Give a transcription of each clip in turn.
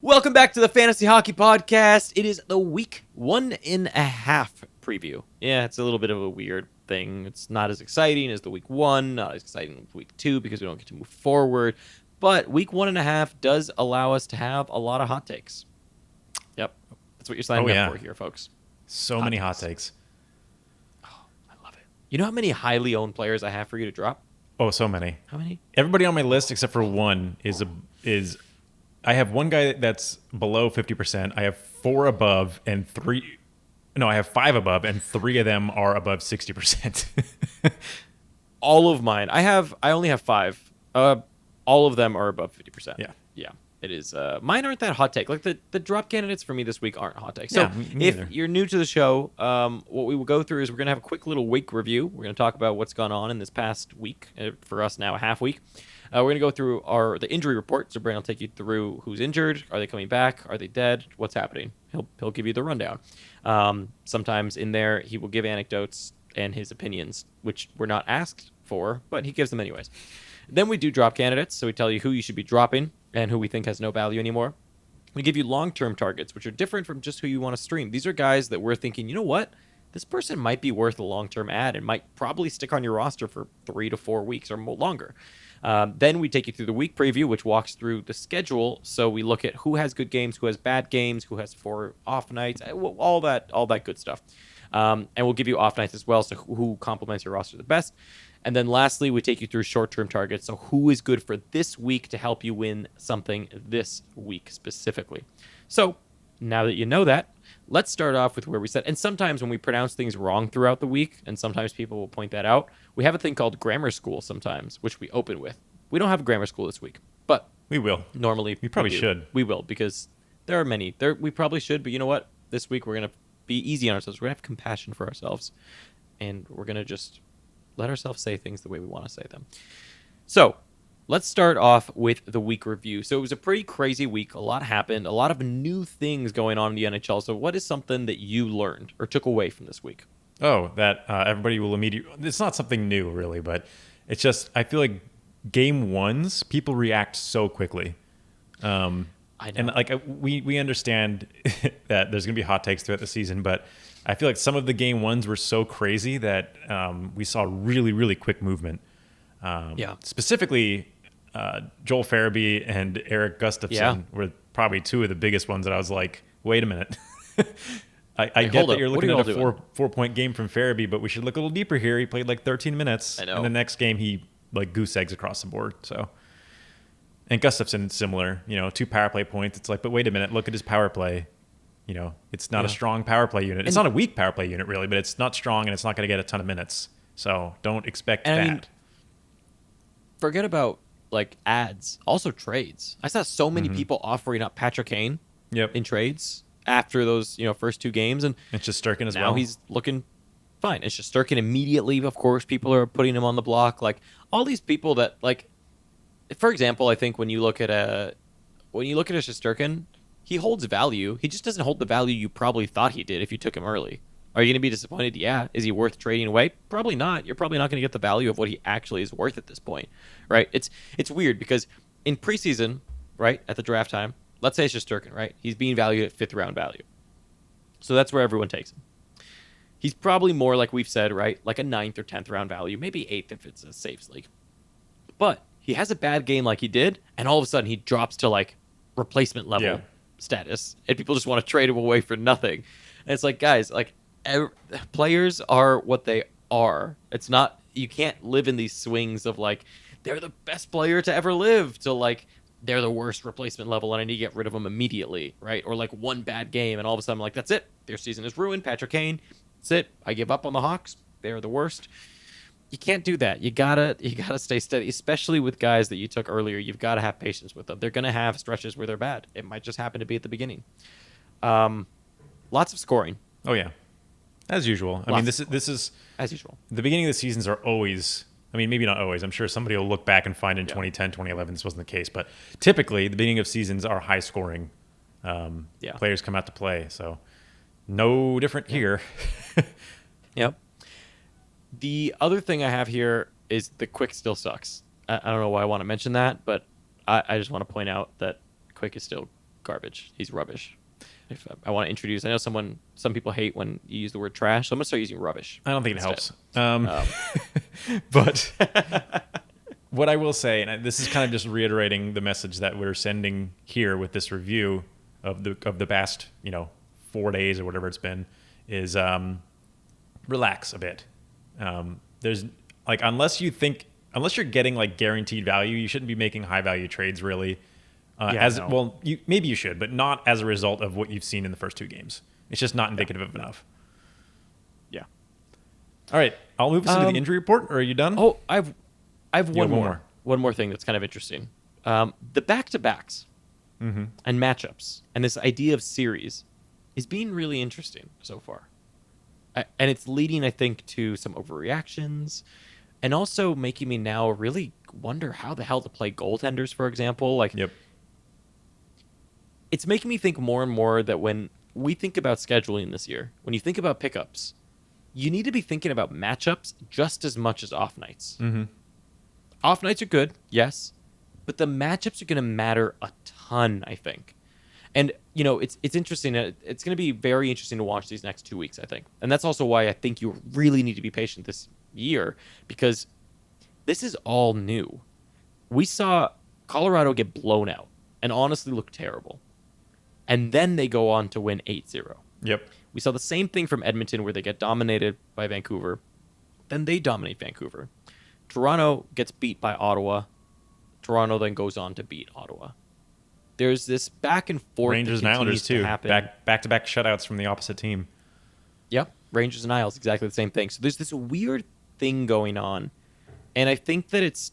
Welcome back to the Fantasy Hockey Podcast. It is the week 1.5 preview. Yeah, it's a little bit of a weird thing. It's not as exciting as the week 1, not as exciting as week 2 because we don't get to move forward. But week 1.5 does allow us to have a lot of hot takes. Yep, that's what you're signing up for here, folks. So many hot takes. Oh, I love it. You know how many highly owned players I have for you to drop? Oh, so many. How many? Everybody on my list except for one is I have one guy that's below 50%. I have 4 above and 3. No, I have 5 above and 3 of them are above 60%. All of mine. I only have 5. All of them are above 50%. Yeah. It is. Mine aren't that hot take. Like the drop candidates for me this week aren't hot takes. So Yeah, me if neither. you're new to the show, what we will go through is we're gonna have a quick little week review. We're gonna talk about what's gone on in this past week. For us now, a half week. We're gonna go through the injury report. So Brandon will take you through who's injured. Are they coming back? Are they dead? What's happening? He'll give you the rundown. Sometimes in there he will give anecdotes and his opinions, which we're not asked for, but he gives them anyways. Then we do drop candidates, so we tell you who you should be dropping and who we think has no value anymore. We give you long-term targets, which are different from just who you want to stream. These are guys that we're thinking, you know what? This person might be worth a long-term ad and might probably stick on your roster for 3 to 4 weeks or longer. Then we take you through the week preview, which walks through the schedule. So we look at who has good games, who has bad games, who has 4 off nights, all that good stuff. And we'll give you off nights as well, so who complements your roster the best. And then lastly, we take you through short-term targets. So who is good for this week to help you win something this week specifically. So now that you know that, let's start off with where we said. And sometimes when we pronounce things wrong throughout the week, and sometimes people will point that out, we have a thing called grammar school sometimes, which we open with. We don't have grammar school this week, but We will. normally We probably do. should. We will, because there are many. We probably should, but you know what? This week we're going to be easy on ourselves. We're going to have compassion for ourselves, and we're going to just let ourselves say things the way we want to say them. So let's start off with the week review. So it was a pretty crazy week. A lot happened. A lot of new things going on in the NHL. So what is something that you learned or took away from this week? Oh, that everybody will immediately. It's not something new, really, but it's just I feel like game ones people react so quickly. I know. And like we understand that there's going to be hot takes throughout the season, but I feel like some of the game ones were so crazy that we saw really, really quick movement. Specifically, Joel Farabee and Eric Gustafsson were probably 2 of the biggest ones that I was like, wait a minute. I get that you're looking at a 4-point game from Farabee, but we should look a little deeper here. He played like 13 minutes. I know. And the next game, he like goose eggs across the board. So, and Gustafsson, similar, 2 power play points. It's like, but wait a minute, look at his power play. It's not a strong power play unit. It's not a weak power play unit, really, but it's not strong and it's not going to get a ton of minutes. So don't expect that. I mean, forget about like ads, also trades. I saw so many people offering up Patrick Kane in trades after those first 2 games, and it's just Shesterkin as now well. he's looking fine. It's just Shesterkin immediately. Of course, people are putting him on the block. Like all these people that like, for example, I think when you look at a Shesterkin, he holds value. He just doesn't hold the value you probably thought he did if you took him early. Are you going to be disappointed? Yeah. Is he worth trading away? Probably not. You're probably not going to get the value of what he actually is worth at this point, right? It's weird because in preseason, right, at the draft time, let's say it's Shesterkin, right? He's being valued at 5th round value. So that's where everyone takes him. He's probably more, like we've said, right, like a 9th or 10th round value, maybe 8th if it's a safe league. But he has a bad game like he did, and all of a sudden he drops to like replacement level status, and people just want to trade him away for nothing. And it's like, guys, like players are what they are. It's not, you can't live in these swings of like they're the best player to ever live to like they're the worst replacement level and I need to get rid of them immediately, right? Or like one bad game and all of a sudden I'm like, that's it, their season is ruined. Patrick Kane, that's it, I give up on the Hawks, they're the worst. You can't do that. You gotta stay steady, especially with guys that you took earlier. You've got to have patience with them. They're gonna have stretches where they're bad. It might just happen to be at the beginning. Lots of scoring. Oh yeah, as usual. I mean, this is as usual. The beginning of the seasons are always. I mean, maybe not always. I'm sure somebody will look back and find in 2010, 2011 this wasn't the case. But typically, the beginning of seasons are high scoring. Players come out to play, so no different here. Yep. The other thing I have here is the Quick still sucks. I don't know why I want to mention that, but I just want to point out that Quick is still garbage. He's rubbish. If I want to introduce, I know some people hate when you use the word trash, so I'm gonna start using rubbish. I don't think instead. it helps. But what I will say, and this is kind of just reiterating the message that we're sending here with this review of the past 4 days or whatever it's been, is relax a bit. There's like unless you're getting like guaranteed value, you shouldn't be making high value trades really. Well, maybe you should, but not as a result of what you've seen in the first 2 games. It's just not indicative of enough. Yeah. All right, I'll move us into the injury report. Or are you done? Oh, I've one more. One more thing that's kind of interesting. The back-to-backs and matchups and this idea of series is being really interesting so far. And it's leading, I think, to some overreactions and also making me now really wonder how the hell to play goaltenders, for example. Like, yep. It's making me think more and more that when we think about scheduling this year, when you think about pickups, you need to be thinking about matchups just as much as off nights. Mm-hmm. Off nights are good, yes, but the matchups are going to matter a ton, I think. And, it's interesting. It's going to be very interesting to watch these next 2 weeks, I think. And that's also why I think you really need to be patient this year, because this is all new. We saw Colorado get blown out and honestly look terrible. And then they go on to win 8-0. Yep. We saw the same thing from Edmonton where they get dominated by Vancouver. Then they dominate Vancouver. Toronto gets beat by Ottawa. Toronto then goes on to beat Ottawa. There's this back and forth. Rangers and Islanders too. Back-to-back shutouts from the opposite team. Yep. Rangers and Isles, exactly the same thing. So there's this weird thing going on. And I think that it's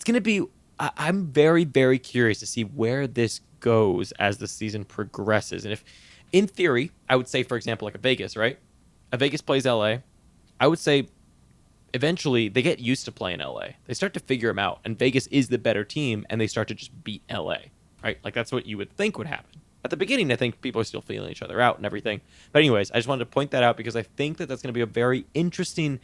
going to be... I'm very, very curious to see where this goes as the season progresses. And if, in theory, I would say, for example, like a Vegas, right? A Vegas plays LA. I would say eventually they get used to playing LA. They start to figure them out. And Vegas is the better team, and they start to just beat LA, right? Like, that's what you would think would happen. At the beginning, I think people are still feeling each other out and everything. But anyways, I just wanted to point that out because I think that that's going to be a very interesting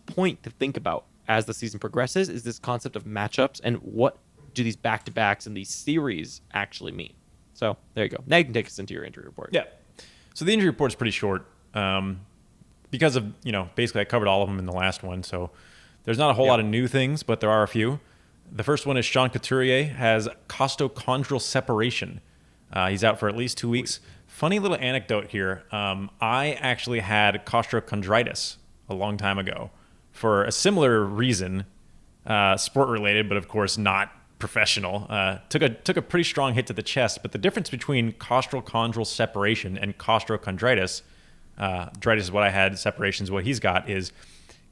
point to think about as the season progresses, is this concept of matchups and what do these back-to-backs and these series actually mean. So there you go. Now you can take us into your injury report. Yeah. So the injury report is pretty short because of, basically I covered all of them in the last one. So there's not a whole lot of new things, but there are a few. The first one is Sean Couturier has costochondral separation. He's out for at least 2 weeks. Funny little anecdote here. I actually had costochondritis a long time ago for a similar reason, sport-related, but of course not professional. Took a pretty strong hit to the chest, but the difference between costochondral separation and costochondritis, dritis is what I had, separation is what he's got, is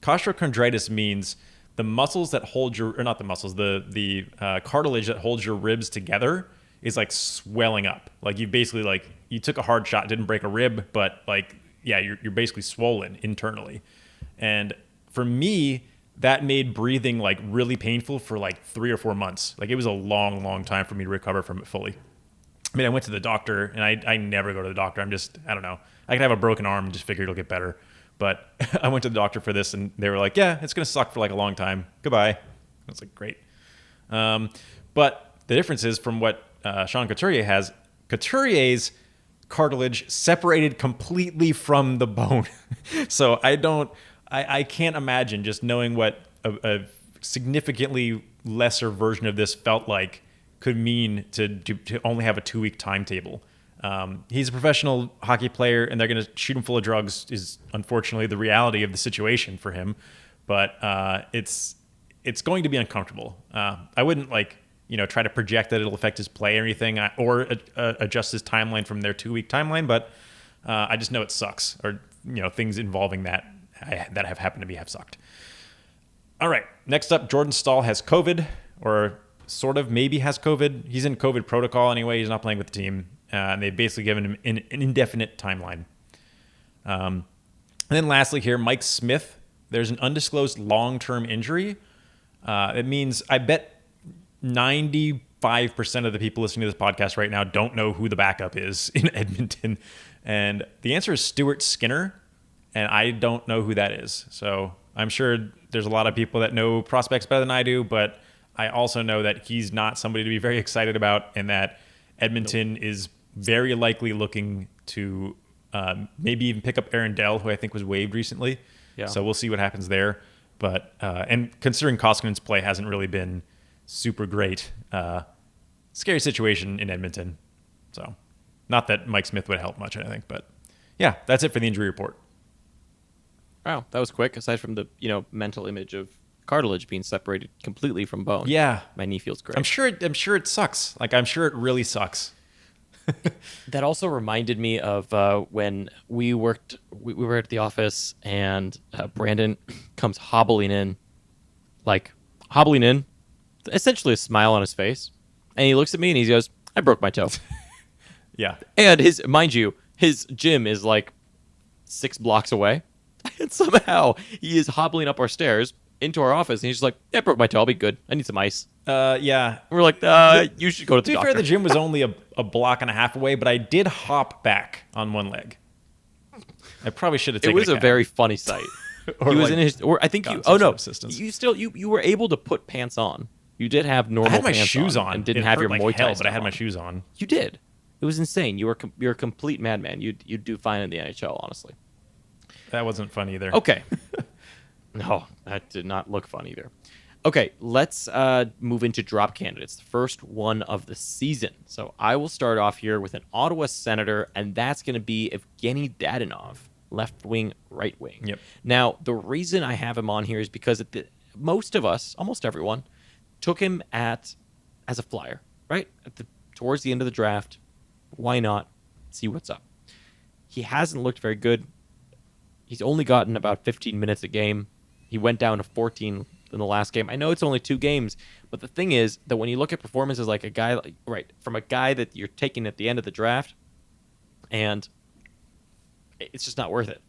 costochondritis means the muscles that hold your, or not the muscles, the cartilage that holds your ribs together is like swelling up. Like you basically like, you took a hard shot, didn't break a rib, but like, yeah, you're basically swollen internally. And for me, that made breathing like really painful for like 3 or 4 months. Like it was a long, long time for me to recover from it fully. I mean, I went to the doctor, and I never go to the doctor. I don't know. I could have a broken arm and just figure it'll get better. But I went to the doctor for this, and they were like, yeah, it's going to suck for like a long time. Goodbye. I was like, great. But the difference is from what Sean Couturier has, Couturier's cartilage separated completely from the bone. So I can't imagine just knowing what a significantly lesser version of this felt like could mean to only have a 2-week timetable. He's a professional hockey player, and they're going to shoot him full of drugs is unfortunately the reality of the situation for him. But it's going to be uncomfortable. I wouldn't try to project that it'll affect his play or anything, or adjust his timeline from their 2-week timeline. But I just know it sucks, or things involving that have happened to me have sucked. All right, next up, Jordan Staal has COVID, or sort of maybe has COVID. He's in COVID protocol anyway. He's not playing with the team. And they've basically given him an indefinite timeline. And then lastly here, Mike Smith. There's an undisclosed long-term injury. It means I bet 95% of the people listening to this podcast right now don't know who the backup is in Edmonton. And the answer is Stuart Skinner. And I don't know who that is. So I'm sure there's a lot of people that know prospects better than I do, but I also know that he's not somebody to be very excited about, and that Edmonton is very likely looking to maybe even pick up Aaron Dell, who I think was waived recently. Yeah. So we'll see what happens there. But and considering Koskinen's play hasn't really been super great, scary situation in Edmonton. So not that Mike Smith would help much, I think. But yeah, that's it for the injury report. Wow, that was quick. Aside from the mental image of cartilage being separated completely from bone. Yeah, my knee feels great. I'm sure it sucks. Like I'm sure it really sucks. That also reminded me of when we were at the office and Brandon comes hobbling in, essentially a smile on his face, and he looks at me and he goes, "I broke my toe." Yeah, and his gym is like 6 blocks away, and somehow he is hobbling up our stairs into our office, and he's just like, "Yeah, I broke my toe. I'll be good. I need some ice." Yeah. And we're like, "You should go to the To be doctor." fair, the gym was only a block and a half away, but I did hop back on one leg. I probably should have It taken was a cab. very funny sight. Or He was like in his, or I think gotten you. some Oh sort no, of assistance. you were able to put pants on. You did have normal. I had my pants shoes on and didn't It have hurt your like Muay Thai hell, but I stuff had my on. shoes on. You did. It was insane. You're a complete madman. You'd do fine in the NHL, honestly. That wasn't fun either. Okay. No, that did not look fun either. Okay, let's move into drop candidates. The first one of the season. So I will start off here with an Ottawa Senator, and that's going to be Evgeny Dadonov, left wing, right wing. Yep. Now, the reason I have him on here is because most of us, almost everyone, took him as a flyer, right? Towards the end of the draft. Why not see what's up? He hasn't looked very good. He's only gotten about 15 minutes a game. He went down to 14 in the last game. I know it's only 2 games, but the thing is that when you look at performances like a guy, from a guy that you're taking at the end of the draft, and it's just not worth it.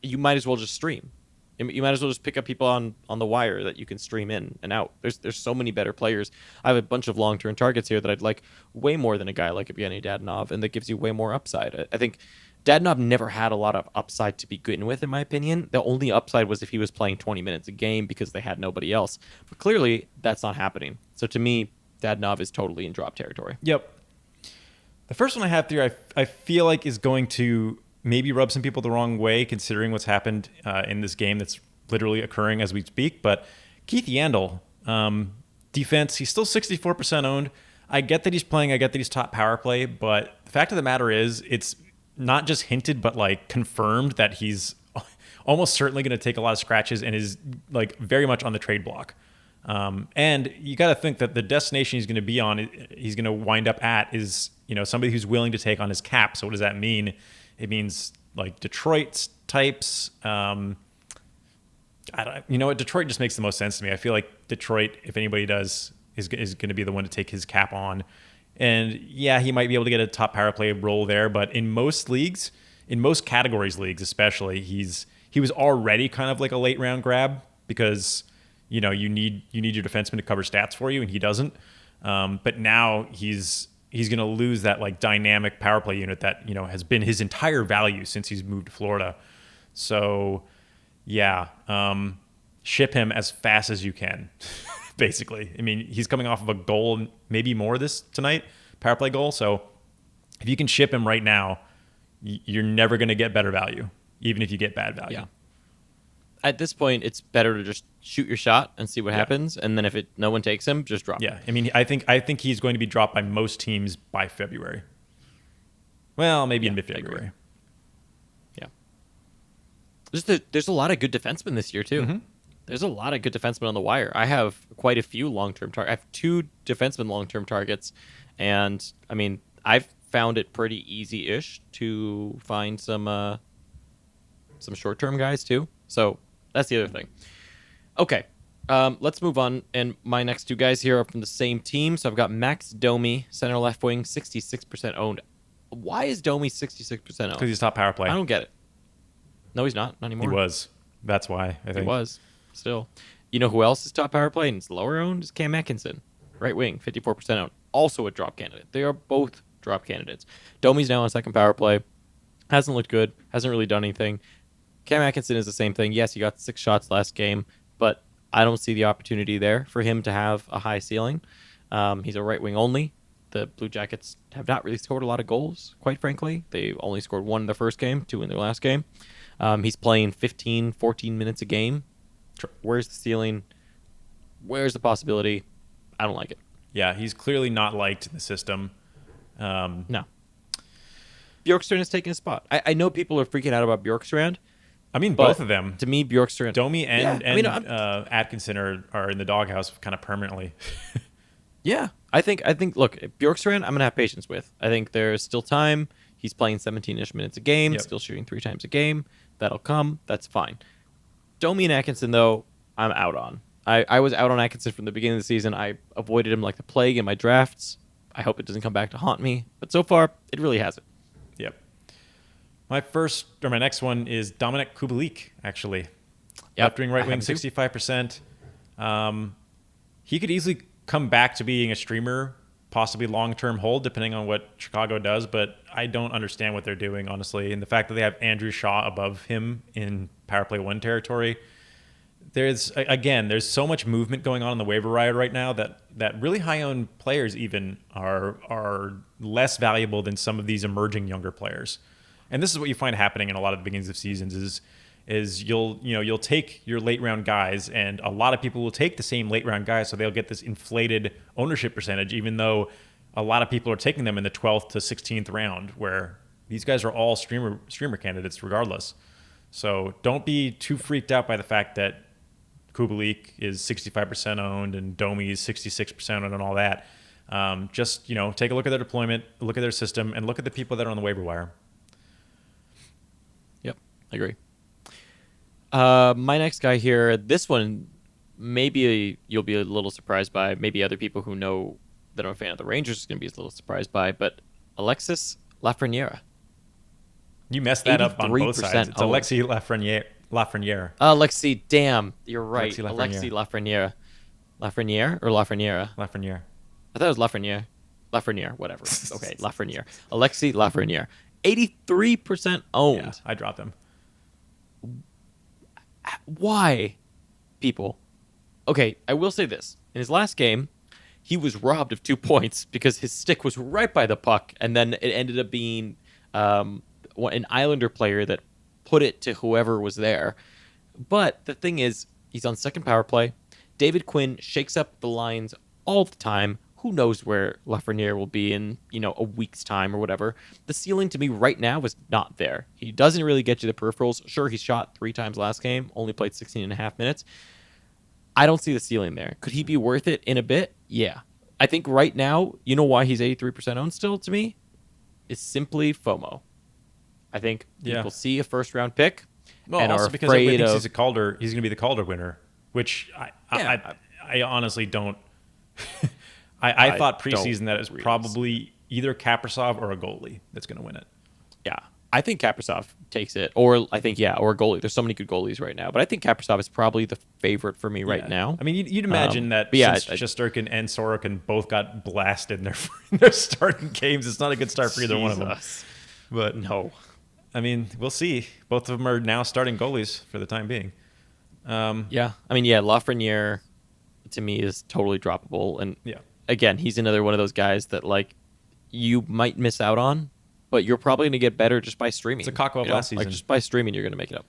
You might as well just stream. You might as well just pick up people on the wire that you can stream in and out. There's so many better players. I have a bunch of long-term targets here that I'd like way more than a guy like Evgeny Dadonov, and that gives you way more upside. I think Dadonov never had a lot of upside to begin with, in my opinion. The only upside was if he was playing 20 minutes a game because they had nobody else. But clearly, that's not happening. So to me, Dadonov is totally in drop territory. Yep. The first one I have here, I feel like is going to maybe rub some people the wrong way, considering what's happened in this game that's literally occurring as we speak. But Keith Yandel, defense, he's still 64% owned. I get that he's playing. I get that he's top power play. But the fact of the matter is, it's not just hinted, but like confirmed that he's almost certainly going to take a lot of scratches and is like very much on the trade block. And you got to think that the destination he's going to be on, he's going to wind up at is, somebody who's willing to take on his cap. So what does that mean? It means like Detroit types. Detroit just makes the most sense to me. I feel like Detroit, if anybody does, is going to be the one to take his cap on. And yeah, he might be able to get a top power play role there, but in most leagues, in most categories leagues especially, he was already kind of like a late round grab because you need your defenseman to cover stats for you, and he doesn't. But now he's going to lose that like dynamic power play unit that has been his entire value since he's moved to Florida. So yeah, ship him as fast as you can. Basically, I mean, he's coming off of a goal, maybe more tonight, power play goal. So if you can ship him right now, you're never going to get better value, even if you get bad value. Yeah. At this point, it's better to just shoot your shot and see what happens, and then if no one takes him, just drop him. Yeah, I mean, I think he's going to be dropped by most teams by February. Well, maybe in mid-February. Yeah. There's a lot of good defensemen this year too. Mm-hmm. There's a lot of good defensemen on the wire. I have quite a few long-term targets. I have 2 defensemen long-term targets, and I mean, I've found it pretty easy-ish to find some short-term guys too. So that's the other thing. Okay, let's move on. And my next 2 guys here are from the same team. So I've got Max Domi, center left wing, 66% owned. Why is Domi 66% owned? Because he's top power play. I don't get it. No, he's not. Not anymore. He was. That's why, I think. He was. Still. You know who else is top power play and is lower owned? Is Cam Atkinson. Right wing, 54% owned. Also a drop candidate. They are both drop candidates. Domi's now on second power play. Hasn't looked good. Hasn't really done anything. Cam Atkinson is the same thing. Yes, he got 6 shots last game, but I don't see the opportunity there for him to have a high ceiling. He's a right wing only. the Blue Jackets have not really scored a lot of goals, quite frankly. They only scored 1 in their first game, 2 in their last game. He's playing 15, 14 minutes a game. Where's the ceiling? Where's the possibility? I don't like it. Yeah, he's clearly not liked in the system. No. Bjorkstrand is taking a spot. I know people are freaking out about Bjorkstrand. I mean, both of them. To me, Bjorkstrand... Domi and Atkinson are in the doghouse kind of permanently. Yeah. I think. Look, Bjorkstrand, I'm going to have patience with. I think there's still time. He's playing 17-ish minutes a game, still shooting 3 times a game. That'll come. That's fine. Domi and Atkinson, though, I'm out on. I was out on Atkinson from the beginning of the season. I avoided him like the plague in my drafts. I hope it doesn't come back to haunt me. But so far, it really hasn't. Yep. My next one is Dominik Kubalik, actually. Yep. Left-wing, right-wing, 65%. He could easily come back to being a streamer, possibly long-term hold, depending on what Chicago does, but I don't understand what they're doing, honestly. And the fact that they have Andrew Shaw above him in power play 1 territory, there's so much movement going on in the waiver wire right now that really high-owned players even are less valuable than some of these emerging younger players. And this is what you find happening in a lot of the beginnings of seasons is you'll take your late round guys, and a lot of people will take the same late round guys, so they'll get this inflated ownership percentage, even though a lot of people are taking them in the 12th to 16th round, where these guys are all streamer candidates regardless. So don't be too freaked out by the fact that Kubalik is 65% owned and Domi is 66% owned and all that. Just take a look at their deployment, look at their system, and look at the people that are on the waiver wire. Yep, I agree. My next guy here, this one, maybe you'll be a little surprised by. Maybe other people who know that are a fan of the Rangers is going to be a little surprised by. But Alexis Lafreniere. You messed that up on both sides. It's Alexis Lafreniere. Alexis, damn, you're right. Alexis Lafreniere. Lafreniere or Lafreniere? Lafreniere. I thought it was Lafreniere. Lafreniere, whatever. Okay, Lafreniere. Alexis Lafreniere. 83% owned. Yeah, I dropped him. Why, people? Okay, I will say this. In his last game, he was robbed of 2 points because his stick was right by the puck, and then it ended up being an Islander player that put it to whoever was there. But the thing is, he's on second power play. David Quinn shakes up the lines all the time. Who knows where Lafreniere will be in, a week's time or whatever. The ceiling to me right now is not there. He doesn't really get you the peripherals. Sure, he shot 3 times last game, only played 16 and a half minutes. I don't see the ceiling there. Could he be worth it in a bit? Yeah. I think right now, you know why he's 83% owned still to me? It's simply FOMO. I think people see a first-round pick and also are because afraid of... he's going to be the Calder winner, which I honestly don't... I thought preseason that it was probably either Kaprizov or a goalie that's going to win it. Yeah. I think Kaprizov takes it. Or a goalie. There's so many good goalies right now. But I think Kaprizov is probably the favorite for me right now. I mean, you'd imagine that since Shesterkin and Sorokin both got blasted in their starting games, it's not a good start for either one of them. But no. I mean, we'll see. Both of them are now starting goalies for the time being. Lafreniere to me is totally droppable. And again, he's another one of those guys that you might miss out on, but you're probably going to get better just by streaming. It's a Kakwa of last season. Just by streaming, you're going to make it up.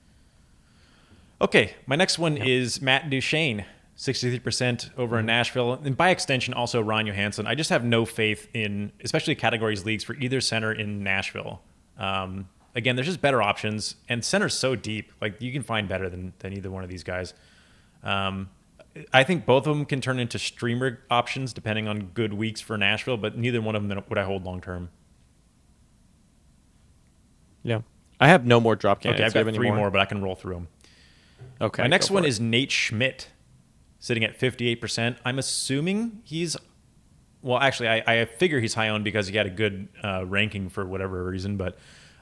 Okay, my next one is Matt Duchene, 63% over in Nashville, and by extension also Ron Johansson. I just have no faith in, especially categories leagues, for either center in Nashville. Again, there's just better options, and center's so deep. You can find better than either one of these guys. I think both of them can turn into streamer options depending on good weeks for Nashville, but neither one of them would I hold long term. Yeah. I have no more drop candidates. Okay, I've got 3 more, but I can roll through them. Okay. My next one is Nate Schmidt, sitting at 58%. I'm assuming he's... Well, actually, I figure he's high owned because he had a good ranking for whatever reason, but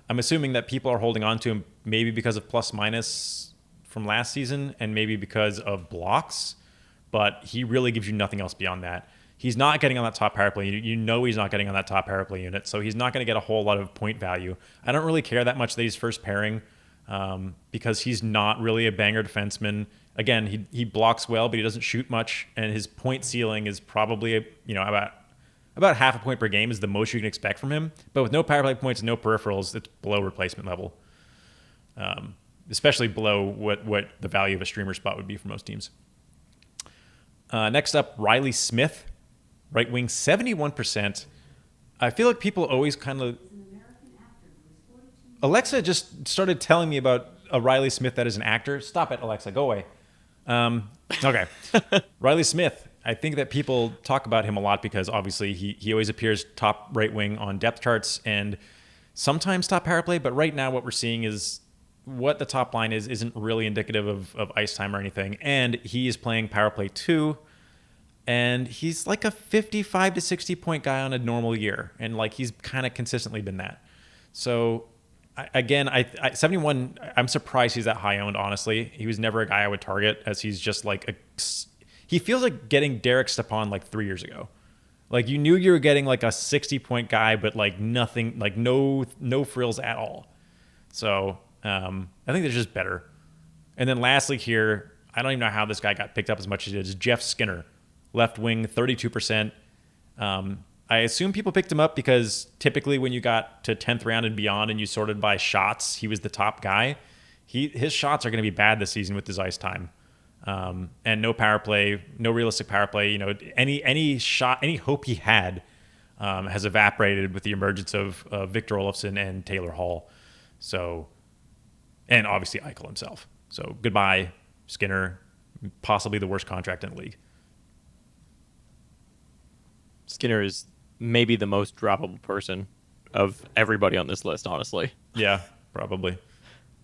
I'm assuming that people are holding on to him maybe because of plus-minus from last season and maybe because of blocks, but he really gives you nothing else beyond that. He's not getting on that top power play. You know he's not getting on that top power play unit, so he's not going to get a whole lot of point value. I don't really care that much that he's first pairing because he's not really a banger defenseman. Again, he blocks well, but he doesn't shoot much, and his point ceiling is probably about About half a point per game is the most you can expect from him. But with no power play points, no peripherals, it's below replacement level. Especially below what the value of a streamer spot would be for most teams. Next up, Riley Smith, right wing, 71%. I feel like people always kind of... Alexa just started telling me about a Riley Smith that is an actor. Stop it, Alexa. Go away. Okay. Riley Smith. I think that people talk about him a lot because obviously he always appears top right wing on depth charts and sometimes top power play. But right now what we're seeing is what the top line isn't really indicative of ice time or anything. And he is playing power play 2. And he's like a 55 to 60 point guy on a normal year. And like he's kind of consistently been that. So... Again, 71, I'm surprised he's that high owned, honestly. He was never a guy I would target as he's just like he feels like getting Derek Stepan like 3 years ago. Like you knew you were getting like a 60 point guy, but like nothing, like no frills at all. So I think they're just better. And then lastly here, I don't even know how this guy got picked up as much as he did, is Jeff Skinner, left wing, 32%. I assume people picked him up because typically when you got to 10th round and beyond and you sorted by shots, he was the top guy. His shots are going to be bad this season with his ice time. And no power play, no realistic power play. You know, any shot, any hope he had has evaporated with the emergence of Victor Olofsson and Taylor Hall. So, and obviously Eichel himself. So goodbye, Skinner, possibly the worst contract in the league. Skinner is maybe the most droppable person of everybody on this list, honestly. Yeah, probably.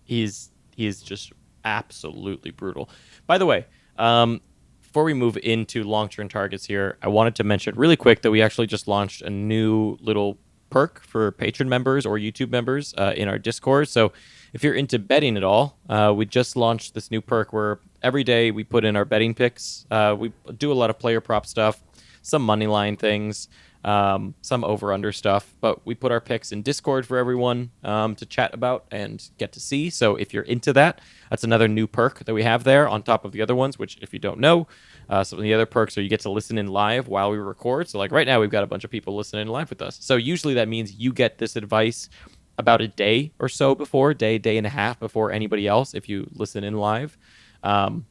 He's just absolutely brutal. By the way, before we move into long-term targets here, I wanted to mention really quick that we actually just launched a new little perk for patron members or YouTube members in our Discord. So if you're into betting at all, we just launched this new perk where every day we put in our betting picks. We do a lot of player prop stuff, some money line things, some over-under stuff, but we put our picks in Discord for everyone to chat about and get to see. So if you're into that, that's another new perk that we have there on top of the other ones, which if you don't know, some of the other perks are you get to listen in live while we record. So like right now we've got a bunch of people listening live with us. So usually that means you get this advice about a day or so before, day and a half before anybody else if you listen in live. And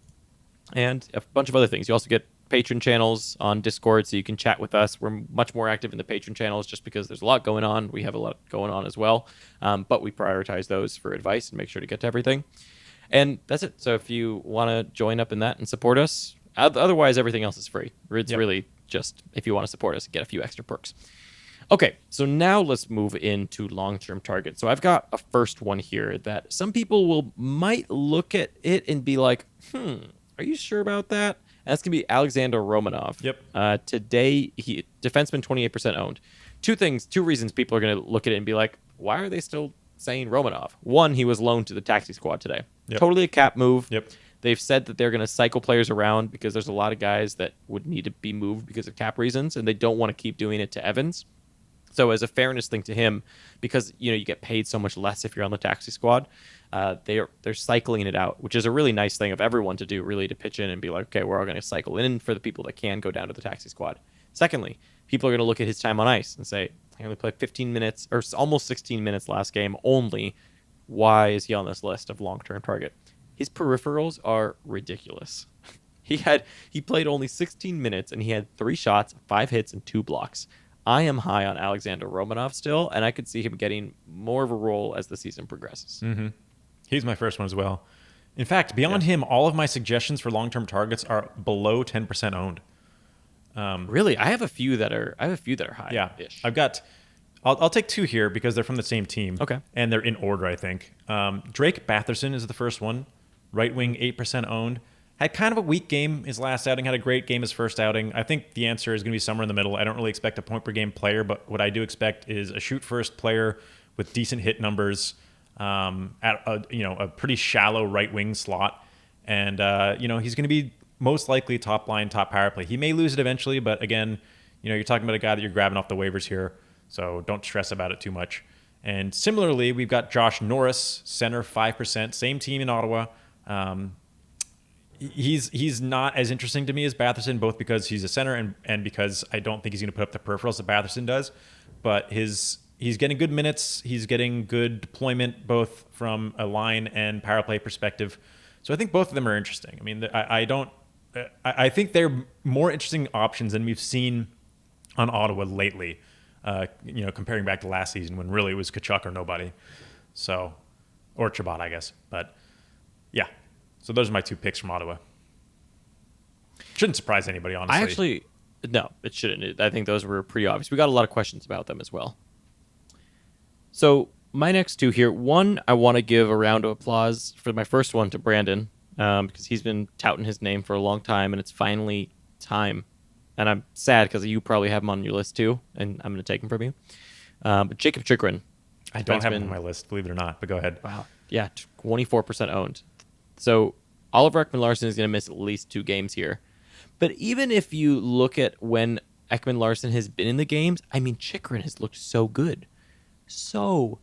a bunch of other things. You also get patron channels on Discord, so you can chat with us. We're much more active in the patron channels just because there's a lot going on. We have a lot going on as well, but we prioritize those for advice and make sure to get to everything. And that's it. So if you want to join up in that and support us, otherwise everything else is free. It's really just if you want to support us, get a few extra perks. Okay, so now let's move into long-term targets. So I've got a first one here that some people might look at it and be like, are you sure about that? And that's going to be Alexander Romanov. Yep. Today, defenseman 28% owned. Two reasons people are going to look at it and be like, why are they still saying Romanov? One, he was loaned to the taxi squad today. Yep. Totally a cap move. Yep. They've said that they're going to cycle players around because there's a lot of guys that would need to be moved because of cap reasons, and they don't want to keep doing it to Evans. So as a fairness thing to him, because you get paid so much less if you're on the taxi squad, they're cycling it out, which is a really nice thing of everyone to do, really, to pitch in and be like, okay, we're all going to cycle in for the people that can go down to the taxi squad. Secondly, people are going to look at his time on ice and say, he only played 15 minutes or almost 16 minutes last game only. Why is he on this list of long-term target? His peripherals are ridiculous. He played only 16 minutes and he had 3 shots, 5 hits, and 2 blocks. I am high on Alexander Romanov still, and I could see him getting more of a role as the season progresses. Mm-hmm. He's my first one as well. In fact, beyond him, all of my suggestions for long-term targets are below 10% owned. Really, I have a few that are high. Yeah, I've got. I'll take 2 here because they're from the same team. Okay, and they're in order, I think. Drake Batherson is the first one, right wing, 8% owned. Had kind of a weak game his last outing, had a great game his first outing. I think the answer is going to be somewhere in the middle. I don't really expect a point per game player, but what I do expect is a shoot first player with decent hit numbers at a pretty shallow right wing slot. And he's going to be most likely top line, top power play. He may lose it eventually, but again, you're talking about a guy that you're grabbing off the waivers here, so don't stress about it too much. And similarly, we've got Josh Norris, center, 5%, same team in Ottawa. he's not as interesting to me as Batherson, both because he's a center and because I don't think he's going to put up the peripherals that Batherson does. But he's getting good minutes. He's getting good deployment, both from a line and power play perspective. So I think both of them are interesting. I mean, I think they're more interesting options than we've seen on Ottawa lately. Comparing back to last season when really it was Tkachuk or nobody. So, or Chabot, I guess. But yeah, so those are my two picks from Ottawa. Shouldn't surprise anybody, honestly. No, it shouldn't. I think those were pretty obvious. We got a lot of questions about them as well. So my next two here. One, I want to give a round of applause for my first one to Brandon because he's been touting his name for a long time, and it's finally time. And I'm sad because you probably have him on your list too, and I'm going to take him from you. But Jacob Chychrun. I don't have him on my list, believe it or not, but go ahead. Wow. Yeah, 24% owned. So Oliver Ekman-Larsson is going to miss at least 2 games here. But even if you look at when Ekman-Larsson has been in the games, I mean, Chychrun has looked so good. So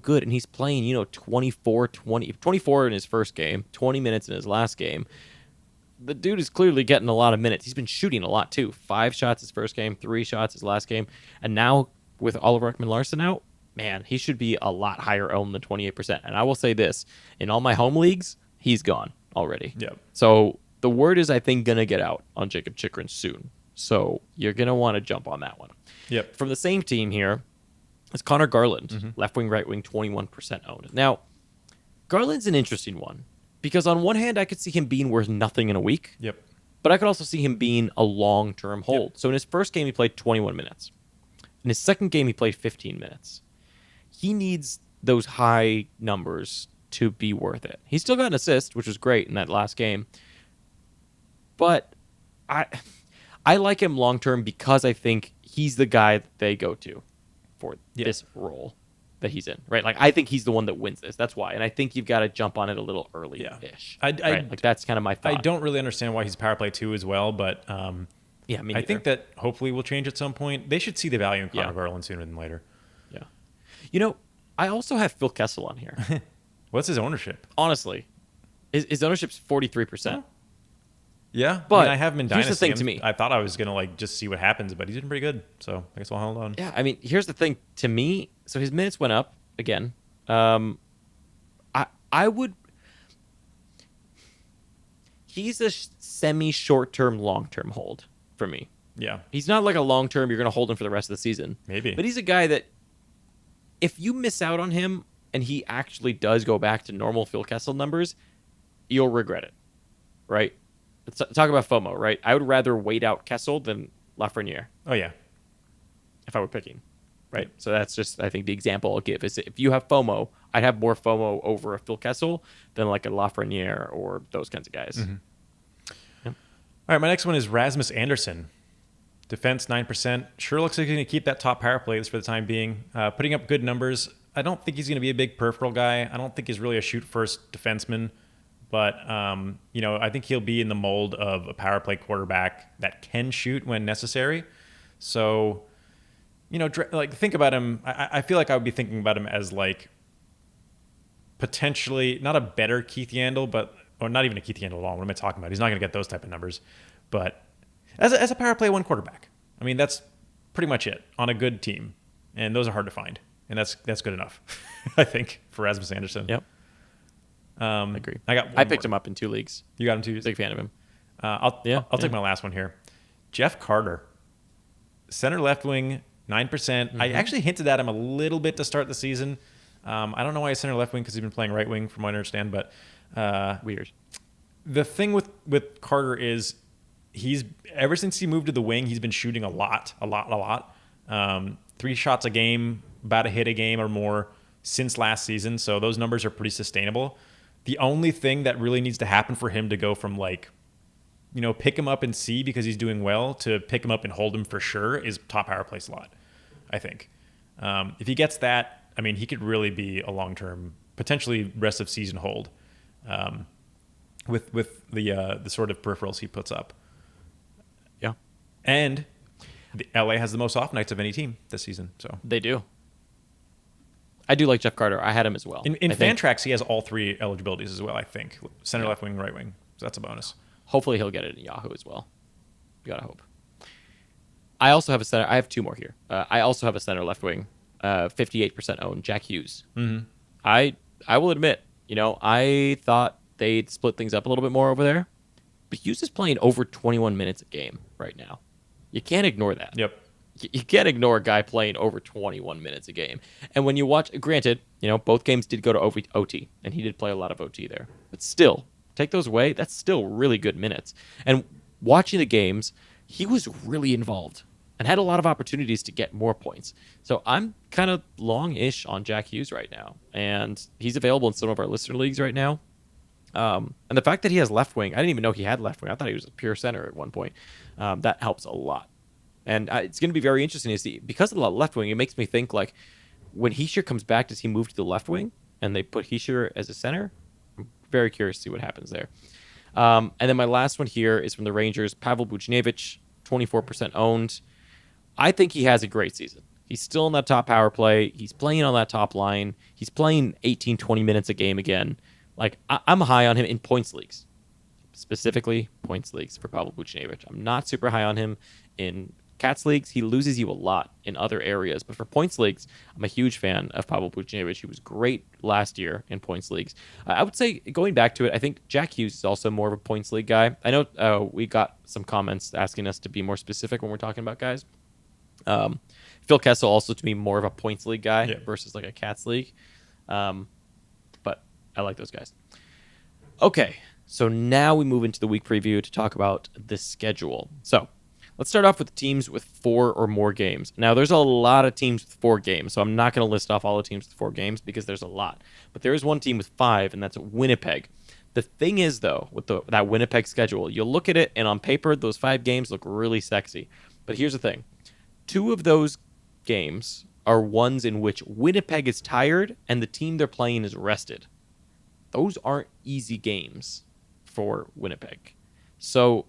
good. And he's playing, 24 in his first game, 20 minutes in his last game. The dude is clearly getting a lot of minutes. He's been shooting a lot, too. 5 shots his first game, 3 shots his last game. And now with Oliver Ekman-Larsson out, man, he should be a lot higher owned than 28%. And I will say this, in all my home leagues, he's gone already. Yep. So the word is, I think, going to get out on Jacob Chychrun soon. So you're going to want to jump on that one. Yep. From the same team here is Connor Garland, left wing, right wing, 21% owned. Now, Garland's an interesting one because on one hand, I could see him being worth nothing in a week. Yep. But I could also see him being a long-term hold. Yep. So in his first game, he played 21 minutes. In his second game, he played 15 minutes. He needs those high numbers to be worth it. He still got an assist, which was great in that last game. But I like him long-term because I think he's the guy that they go to for this role that he's in, right? Like, I think he's the one that wins this. That's why. And I think you've got to jump on it a little early-ish. Yeah. Right? Like, that's kind of my thought. I don't really understand why he's power play 2 as well, but yeah, me I think that hopefully will change at some point. They should see the value in Connor Garland sooner than later. Yeah. I also have Phil Kessel on here. What's his ownership? Honestly, his ownership's 43%. Yeah, but I have him in Dynasty. Here's the thing to me. I thought I was gonna just see what happens, but he's doing pretty good. So I guess I'll hold on. Yeah, I mean, here's the thing to me. So his minutes went up again. I would. He's a semi short term, long term hold for me. Yeah, he's not like a long term. You're gonna hold him for the rest of the season. Maybe, but he's a guy that if you miss out on him and he actually does go back to normal Phil Kessel numbers, you'll regret it, right? Talk about FOMO, right? I would rather wait out Kessel than Lafreniere. Oh, yeah. If I were picking, right? So that's just, I think, the example I'll give is if you have FOMO, I'd have more FOMO over a Phil Kessel than like a Lafreniere or those kinds of guys. Mm-hmm. All right, my next one is Rasmus Andersson. Defense 9%. Sure looks like he's going to keep that top power play for the time being. Putting up good numbers. I don't think he's going to be a big peripheral guy. I don't think he's really a shoot-first defenseman. But, I think he'll be in the mold of a power play quarterback that can shoot when necessary. So, think about him. I feel like I would be thinking about him as, potentially not a better Keith Yandle, or not even a Keith Yandle at all. What am I talking about? He's not going to get those type of numbers. But as a power play 1 quarterback, I mean, that's pretty much it on a good team. And those are hard to find. And that's good enough, I think, for Rasmus Andersson. Yep. I agree. I picked him up in 2 leagues. You got him too? Big fan of him. I'll take my last one here. Jeff Carter, center left wing, 9%. Mm-hmm. I actually hinted at him a little bit to start the season. I don't know why he's center left wing because he's been playing right wing from what I understand, but weird. The thing with Carter is he's ever since he moved to the wing, he's been shooting a lot. 3 shots a game, about a hit a game or more since last season. So those numbers are pretty sustainable. The only thing that really needs to happen for him to go from pick him up and see because he's doing well to pick him up and hold him for sure is top power play slot, I think. If he gets that, I mean, he could really be a long-term, potentially rest of season hold with the sort of peripherals he puts up. Yeah. And LA has the most off nights of any team this season. So they do. I do like Jeff Carter. I had him as well. In Fantrax, he has all 3 eligibilities as well, I think. Center, left wing, right wing. So that's a bonus. Hopefully he'll get it in Yahoo as well. You gotta hope. I also have a center. I have two more here. I also have a center left wing, 58% owned, Jack Hughes. Mm-hmm. I will admit, I thought they'd split things up a little bit more over there, but Hughes is playing over 21 minutes a game right now. You can't ignore that. Yep. You can't ignore a guy playing over 21 minutes a game. And when you watch, granted, both games did go to OT, and he did play a lot of OT there. But still, take those away, that's still really good minutes. And watching the games, he was really involved and had a lot of opportunities to get more points. So I'm kind of long-ish on Jack Hughes right now. And he's available in some of our listener leagues right now. And the fact that he has left wing, I didn't even know he had left wing. I thought he was a pure center at one point. That helps a lot. And it's going to be very interesting to see. Because of the left wing, it makes me think, like, when Hischier comes back, does he move to the left wing? And they put Hischier as a center? I'm very curious to see what happens there. And then my last one here is from the Rangers, Pavel Buchnevich, 24% owned. I think he has a great season. He's still in that top power play. He's playing on that top line. He's playing 18, 20 minutes a game again. Like, I'm high on him in points leagues. Specifically, points leagues for Pavel Buchnevich. I'm not super high on him in Cats leagues. He loses you a lot in other areas. But for points leagues, I'm a huge fan of Pavel Buchnevich. He was great last year in points leagues. I would say, going back to it, I think Jack Hughes is also more of a points league guy. I know we got some comments asking us to be more specific when we're talking about guys. Phil Kessel also to be more of a points league guy versus like a Cats league. But I like those guys. Okay, so now we move into the week preview to talk about the schedule. So let's start off with teams with 4 or more games. Now, there's a lot of teams with 4 games, so I'm not going to list off all the teams with 4 games because there's a lot. But there is one team with 5, and that's Winnipeg. The thing is, though, with that Winnipeg schedule, you'll look at it, and on paper, those 5 games look really sexy. But here's the thing. 2 of those games are ones in which Winnipeg is tired and the team they're playing is rested. Those aren't easy games for Winnipeg. So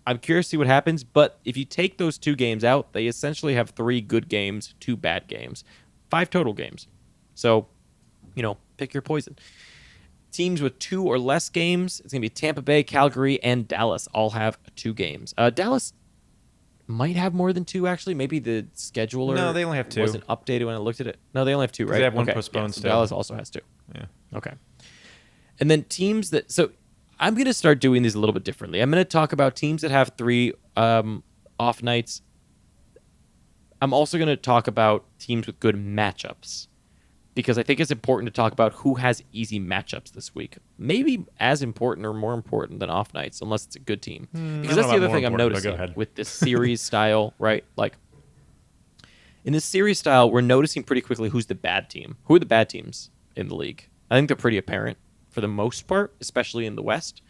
I'm curious to see what happens, but if you take those 2 games out, they essentially have 3 good games, 2 bad games, 5 total games. So, pick your poison. Teams with 2 or less games, it's going to be Tampa Bay, Calgary, and Dallas all have 2 games. Dallas might have more than 2, actually. Maybe the scheduler No, they only have 2. wasn't updated when I looked at it. No, they only have 2, right? They have one okay. postponed so still. Dallas also has 2. Yeah. Okay. And then teams that... So I'm going to start doing these a little bit differently. I'm going to talk about teams that have 3 off nights. I'm also going to talk about teams with good matchups because I think it's important to talk about who has easy matchups this week. Maybe as important or more important than off nights, unless it's a good team. Because that's the other thing I'm noticing with this series style, right? Like, in this series style, we're noticing pretty quickly who's the bad team. Who are the bad teams in the league? I think they're pretty apparent for the most part, especially in the West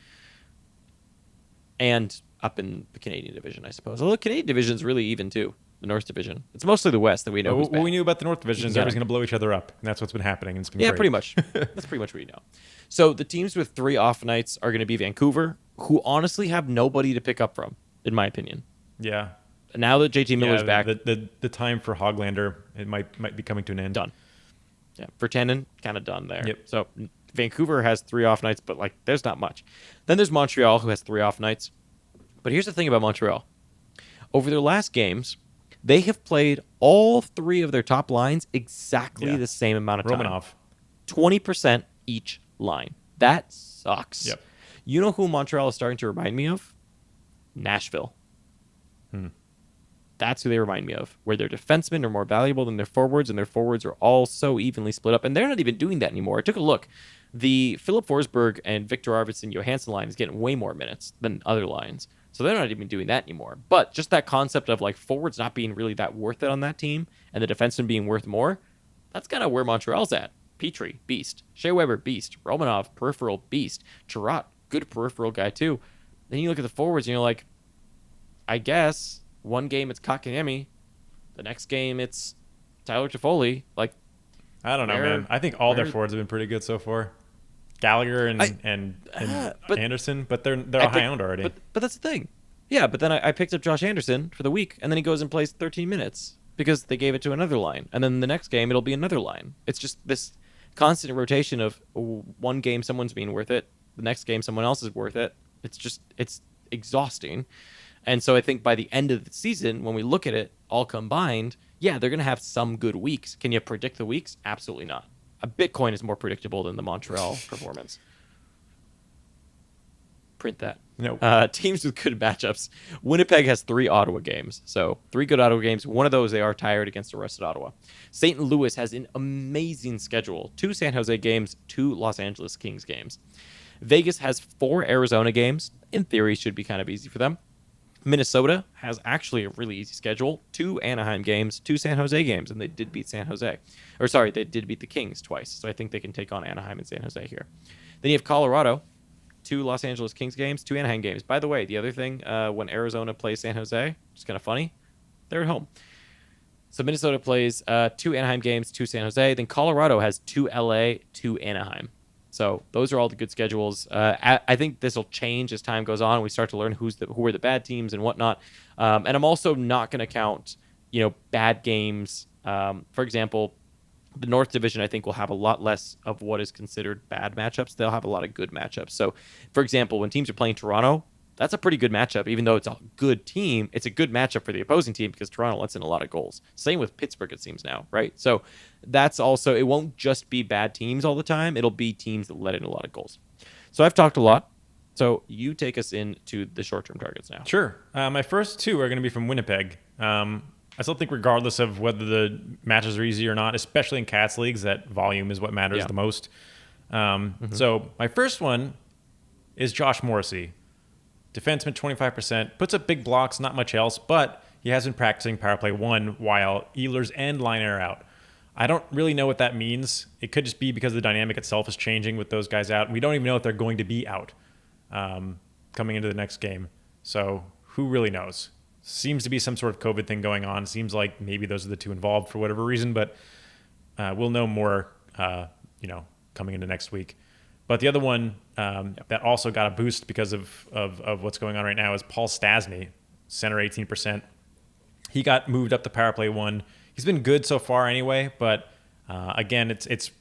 and up in the Canadian division, I suppose. Although the Canadian division is really even too. The North Division. It's mostly the West that we know. What we knew about the North Division is everybody's going to blow each other up, and that's what's been happening. And it's been great. Pretty much. That's pretty much what we know. So the teams with 3 off nights are going to be Vancouver, who honestly have nobody to pick up from, in my opinion. Yeah. Now that JT Miller's back, the time for Hoglander it might be coming to an end. Done. Yeah, Virtanen kind of done there. Yep. So Vancouver has 3 off nights, but like there's not much. Then there's Montreal, who has 3 off nights. But here's the thing about Montreal: over their last games, they have played all 3 of their top lines exactly the same amount of time. Romanov. 20% each line. That sucks. Yep. You know who Montreal is starting to remind me of? Nashville. That's who they remind me of, where their defensemen are more valuable than their forwards, and their forwards are all so evenly split up. And they're not even doing that anymore. I took a look. The Philip Forsberg and Victor Arvidsson Johansson line is getting way more minutes than other lines. So they're not even doing that anymore. But just that concept of like forwards not being really that worth it on that team and the defensemen being worth more, that's kind of where Montreal's at. Petrie, beast. Shea Weber, beast. Romanov, peripheral, beast. Chirot, good peripheral guy too. Then you look at the forwards and you're like, I guess one game it's Kotkaniemi, the next game it's Tyler Toffoli. Like, I don't know, man. I think all their forwards have been pretty good so far. Gallagher and Anderson, but they're all high owned already. But that's the thing. Yeah, but then I picked up Josh Anderson for the week, and then he goes and plays 13 minutes because they gave it to another line. And then the next game, it'll be another line. It's just this constant rotation of one game someone's being worth it, the next game someone else is worth it, It's exhausting. And so I think by the end of the season, when we look at it all combined, yeah, they're going to have some good weeks. Can you predict the weeks? Absolutely not. A Bitcoin is more predictable than the Montreal performance. Print that. Nope. Teams with good matchups. Winnipeg has 3 Ottawa games. So 3 good Ottawa games. One of those they are tired against the rest of Ottawa. St. Louis has an amazing schedule. 2 San Jose games, 2 Los Angeles Kings games. Vegas has 4 Arizona games. In theory, should be kind of easy for them. Minnesota has actually a really easy schedule. 2 Anaheim games, 2 San Jose games, and they did beat San Jose. Or sorry, they did beat the Kings twice. So I think they can take on Anaheim and San Jose here. Then you have Colorado, 2 Los Angeles Kings games, 2 Anaheim games. By the way, the other thing, when Arizona plays San Jose, it's kind of funny, they're at home. So Minnesota plays 2 Anaheim games, 2 San Jose. Then Colorado has 2 LA, 2 Anaheim. So those are all the good schedules. I think this will change as time goes on. We start to learn who are the bad teams and whatnot. And I'm also not going to count, bad games. For example, the North Division, I think, will have a lot less of what is considered bad matchups. They'll have a lot of good matchups. So, for example, when teams are playing Toronto, that's a pretty good matchup. Even though it's a good team, it's a good matchup for the opposing team because Toronto lets in a lot of goals. Same with Pittsburgh, it seems now, right? So that's also, it won't just be bad teams all the time. It'll be teams that let in a lot of goals. So I've talked a lot. So you take us into the short-term targets now. Sure. My first 2 are going to be from Winnipeg. I still think regardless of whether the matches are easy or not, especially in Cats leagues, that volume is what matters the most. So my first one is Josh Morrissey. Defenseman, 25%. Puts up big blocks, not much else, but he has been practicing power play 1 while Ehlers and Laine are out. I don't really know what that means. It could just be because the dynamic itself is changing with those guys out. We don't even know if they're going to be out coming into the next game. So who really knows? Seems to be some sort of COVID thing going on. Seems like maybe those are the 2 involved for whatever reason, but we'll know more, coming into next week. But the other one that also got a boost because of what's going on right now is Paul Stastny, center, 18%. He got moved up to power play 1. He's been good so far anyway, but again, it's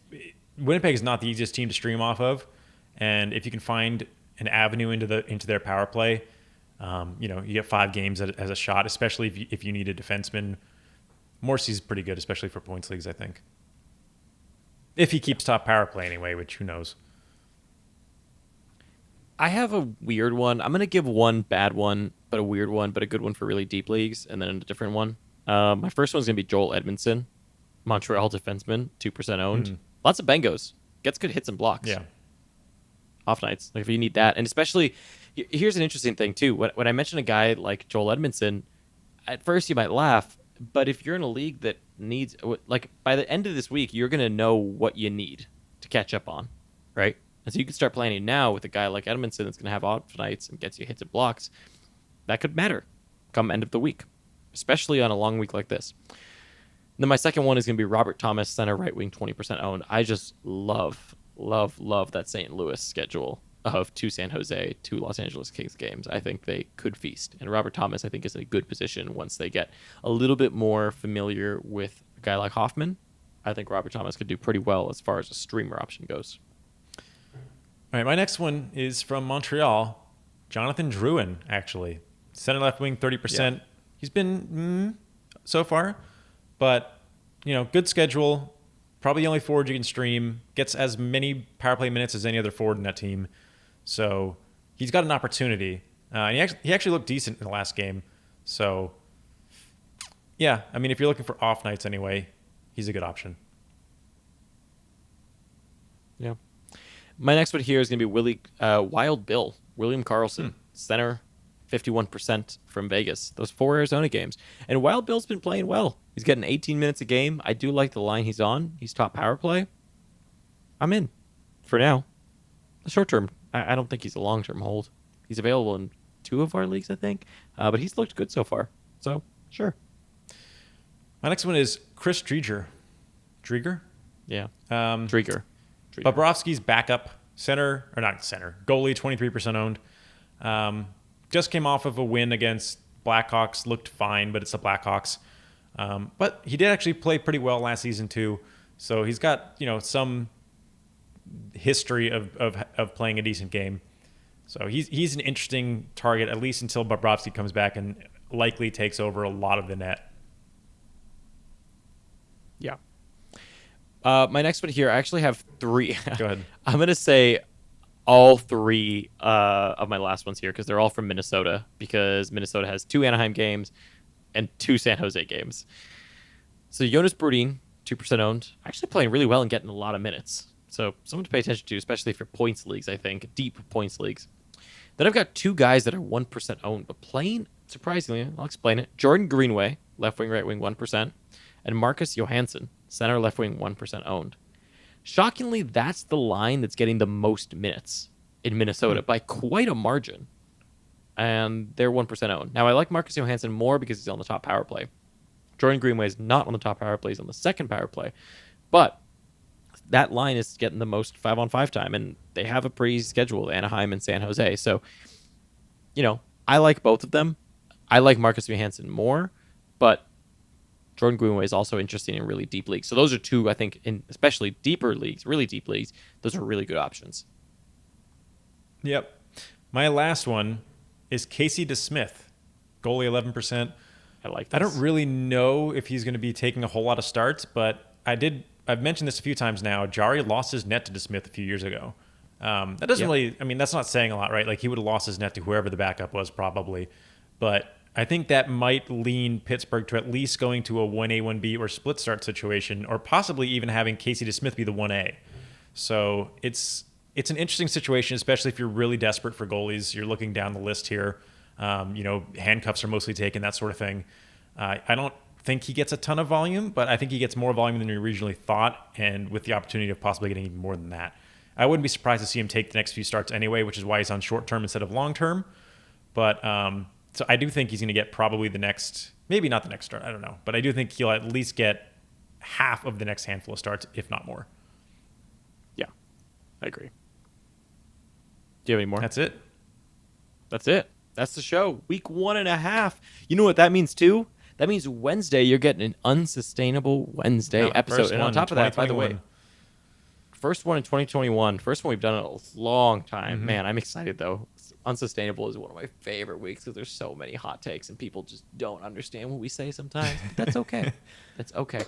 Winnipeg is not the easiest team to stream off of, and if you can find an avenue into their power play, you get 5 games as a shot, especially if you need a defenseman. Morrissey's pretty good, especially for points leagues, I think. If he keeps top power play anyway, which who knows. I have a weird one. I'm going to give one bad one, but a weird one, but a good one for really deep leagues, and then a different one. My first one's going to be Joel Edmondson, Montreal defenseman, 2% owned. Lots of bangos. Gets good hits and blocks. Yeah. Off nights, like if you need that. And especially, here's an interesting thing, too. When I mention a guy like Joel Edmondson, at first you might laugh, but if you're in a league that needs, like by the end of this week, you're going to know what you need to catch up on, right? And so you can start planning now with a guy like Edmondson that's going to have off nights and gets you hits and blocks. That could matter come end of the week, especially on a long week like this. And then my second one is going to be Robert Thomas, center, right wing, 20% owned. I just love that St. Louis schedule of 2 San Jose, 2 Los Angeles Kings games. I think they could feast. And Robert Thomas, I think, is in a good position once they get a little bit more familiar with a guy like Hoffman. I think Robert Thomas could do pretty well as far as a streamer option goes. All right, my next one is from Montreal, Jonathan Drouin, actually. Center left wing, 30%. Yeah. He's been so far, but, good schedule. Probably the only forward you can stream. Gets as many power play minutes as any other forward in that team. So he's got an opportunity. And he actually looked decent in the last game. So, yeah, I mean, if you're looking for off nights anyway, he's a good option. Yeah. My next one here is going to be Wild Bill, William Karlsson, center, 51% from Vegas. Those 4 Arizona games. And Wild Bill's been playing well. He's getting 18 minutes a game. I do like the line he's on. He's top power play. I'm in for now. The short term, I don't think he's a long-term hold. He's available in 2 of our leagues, I think. But he's looked good so far. So, sure. My next one is Chris Driedger. Driedger? Yeah. Driedger. Bobrovsky's backup goalie, 23% owned. Just came off of a win against Blackhawks, looked fine, but it's the Blackhawks. But he did actually play pretty well last season too, so he's got some history of playing a decent game. So he's an interesting target, at least until Bobrovsky comes back and likely takes over a lot of the net. Yeah. My next one here, I actually have three. Go ahead. I'm going to say all three of my last ones here because they're all from Minnesota, because Minnesota has 2 Anaheim games and 2 San Jose games. So Jonas Brodin, 2% owned, actually playing really well and getting a lot of minutes. So someone to pay attention to, especially for points leagues, I think, deep points leagues. Then I've got 2 guys that are 1% owned, but playing surprisingly, I'll explain it. Jordan Greenway, left wing, right wing, 1%, and Marcus Johansson, center, left wing, 1% owned. Shockingly, that's the line that's getting the most minutes in Minnesota by quite a margin. And they're 1% owned. Now, I like Marcus Johansson more because he's on the top power play. Jordan Greenway is not on the top power play. He's on the second power play. But that line is getting the most 5-on-5 time, and they have a pretty schedule, Anaheim and San Jose. So, I like both of them. I like Marcus Johansson more, but Jordan Greenway is also interesting in really deep leagues. So those are 2, I think, in especially deeper leagues, really deep leagues, those are really good options. Yep. My last one is Casey DeSmith, goalie 11%. I like this. I don't really know if he's going to be taking a whole lot of starts, but I've mentioned this a few times now. Jari lost his net to DeSmith a few years ago. That doesn't really, that's not saying a lot, right? Like, he would have lost his net to whoever the backup was probably. But I think that might lean Pittsburgh to at least going to a 1A, 1B or split start situation, or possibly even having Casey DeSmith be the 1A. So it's an interesting situation, especially if you're really desperate for goalies. You're looking down the list here. Handcuffs are mostly taken, that sort of thing. I don't think he gets a ton of volume, but I think he gets more volume than we originally thought, and with the opportunity of possibly getting even more than that. I wouldn't be surprised to see him take the next few starts anyway, which is why he's on short term instead of long term. But so I do think he's going to get probably the next, maybe not the next start, I don't know. But I do think he'll at least get half of the next handful of starts, if not more. Yeah, I agree. Do you have any more? That's it. That's it. That's the show. Week 1.5. You know what that means too? That means Wednesday you're getting an Unsustainable Wednesday episode. And on top of that, by the way, first one in 2021. First one we've done in a long time. Man, I'm excited though. Unsustainable is one of my favorite weeks because there's so many hot takes and people just don't understand what we say sometimes. But that's okay. That's okay.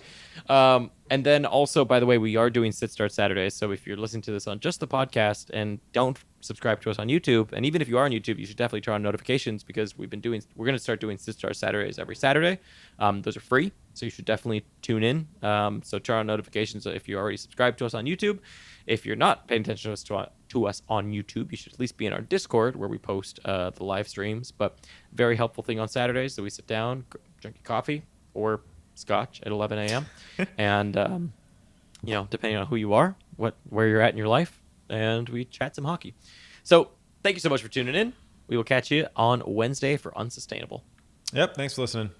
And then also, by the way, we are doing Sit Start Saturdays. So if you're listening to this on just the podcast and don't subscribe to us on YouTube, and even if you are on YouTube, you should definitely turn on notifications because we're going to start doing Sit Start Saturdays every Saturday. Those are free, so you should definitely tune in. So turn on notifications if you already subscribed to us on YouTube. If you're not paying attention to us on YouTube, you should at least be in our Discord where we post the live streams. But very helpful thing on Saturdays, so we sit down, drink a coffee or scotch at 11 a.m. and depending on who you are, where you're at in your life, and we chat some hockey. So thank you so much for tuning in. We will catch you on Wednesday for Unsustainable. Yep. Thanks for listening.